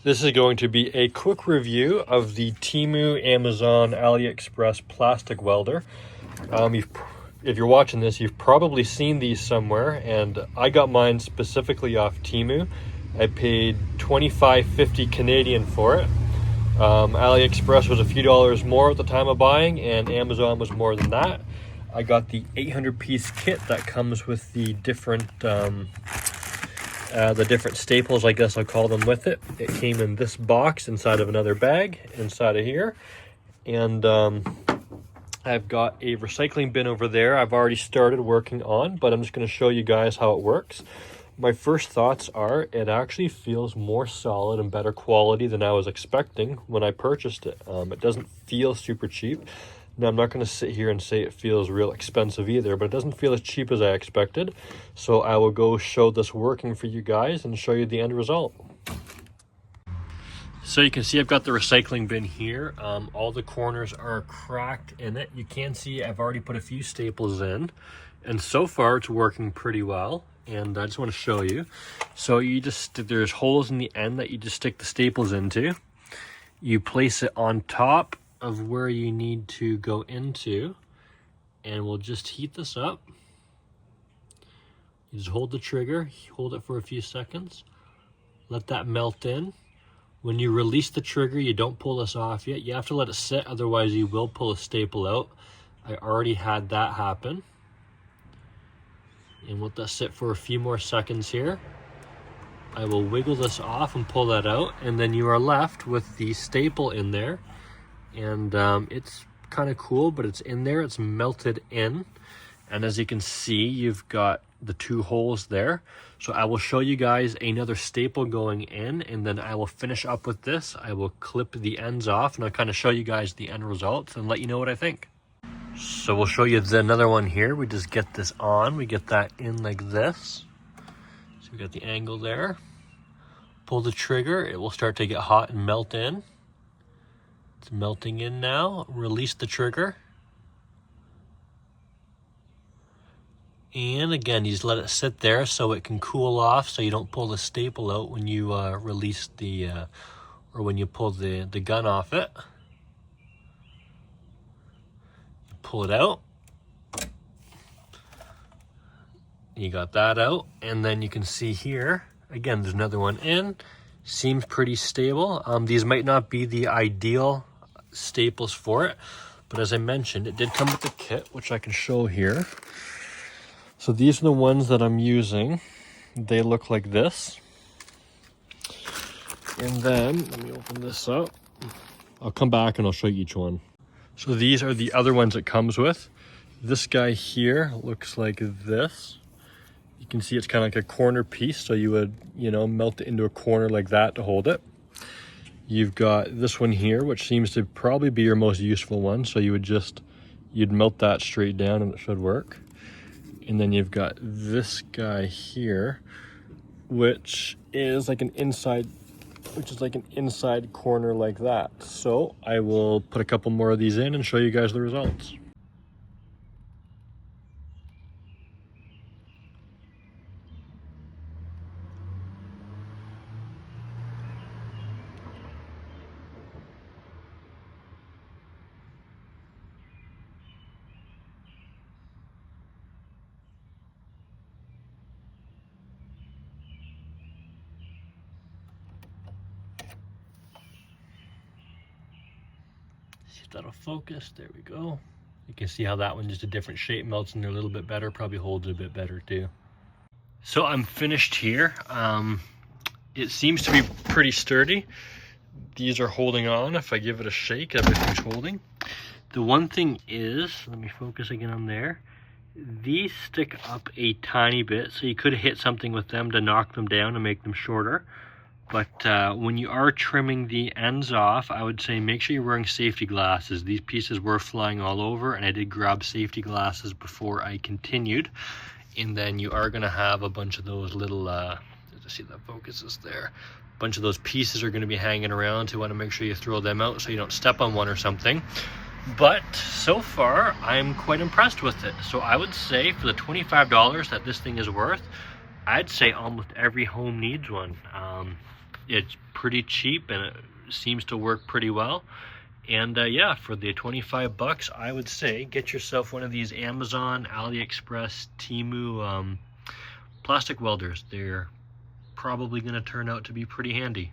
This is going to be a quick review of the Temu, Amazon, AliExpress plastic welder. If you're watching this, you've probably seen these somewhere, and I got mine specifically off Temu. I paid $25.50 Canadian for it. AliExpress was a few dollars more at the time of buying, and Amazon was more than that. I got the 800-piece kit that comes with the different staples, I guess I'll call them, with it. It came in this box inside of another bag inside of here, and I've got a recycling bin over there I've already started working on, but I'm just going to show you guys how it works. My first thoughts are it actually feels more solid and better quality than I was expecting when I purchased it. It doesn't feel super cheap. Now, I'm not going to sit here and say it feels real expensive either, but it doesn't feel as cheap as I expected. So I will go show this working for you guys and show you the end result. So you can see I've got the recycling bin here. All the corners are cracked in it. You can see I've already put a few staples in, and so far it's working pretty well. And I just want to show you. So there's holes in the end that you just stick the staples into. You place it on top of where you need to go into, and we'll just heat this up. You just hold the trigger, hold it for a few seconds, let that melt in. When you release the trigger, you don't pull this off yet. You have to let it sit, otherwise you will pull a staple out. I already had that happen. And let that sit for a few more seconds here. I will wiggle this off and pull that out, and then you are left with the staple in there. And it's kind of cool, but it's in there, it's melted in. And as you can see, you've got the two holes there. So I will show you guys another staple going in, and then I will finish up with this. I will clip the ends off, and I'll kind of show you guys the end results and let you know what I think. So we'll show you another one here. We just get this on, we get that in like this. So we got the angle there. Pull the trigger, it will start to get hot and melt in. It's melting in now. Release the trigger. And again, you just let it sit there so it can cool off, so you don't pull the staple out when you release the, or when you pull the gun off it. Pull it out. You got that out, and then you can see here, again, there's another one in. Seems pretty stable. These might not be the ideal staples for it, but as I mentioned, it did come with the kit, which I can show here. So these are the ones that I'm using. They look like this. And then, let me open this up. I'll come back and I'll show you each one. So these are the other ones it comes with. This guy here looks like this. You can see it's kind of like a corner piece, so you would, melt it into a corner like that to hold it. You've got this one here, which seems to probably be your most useful one. So you'd melt that straight down and it should work. And then you've got this guy here, which is like an inside corner like that. So I will put a couple more of these in and show you guys the results. See if that'll focus. There we go. You can see how that one, just a different shape, melts in there a little bit better, probably holds it a bit better too. So I'm finished here. It seems to be pretty sturdy. These are holding on. If I give it a shake, everything's holding. The one thing is, let me focus again on there. These stick up a tiny bit, so you could hit something with them to knock them down and make them shorter. But when you are trimming the ends off, I would say make sure you're wearing safety glasses. These pieces were flying all over, and I did grab safety glasses before I continued. And then you are going to have a bunch of those little, see that focuses there. A bunch of those pieces are going to be hanging around, so you want to make sure you throw them out so you don't step on one or something. But so far, I'm quite impressed with it. So I would say for the $25 that this thing is worth, I'd say almost every home needs one. It's pretty cheap and it seems to work pretty well. And yeah, for the 25 bucks, I would say get yourself one of these Amazon, AliExpress, Temu plastic welders. They're probably going to turn out to be pretty handy.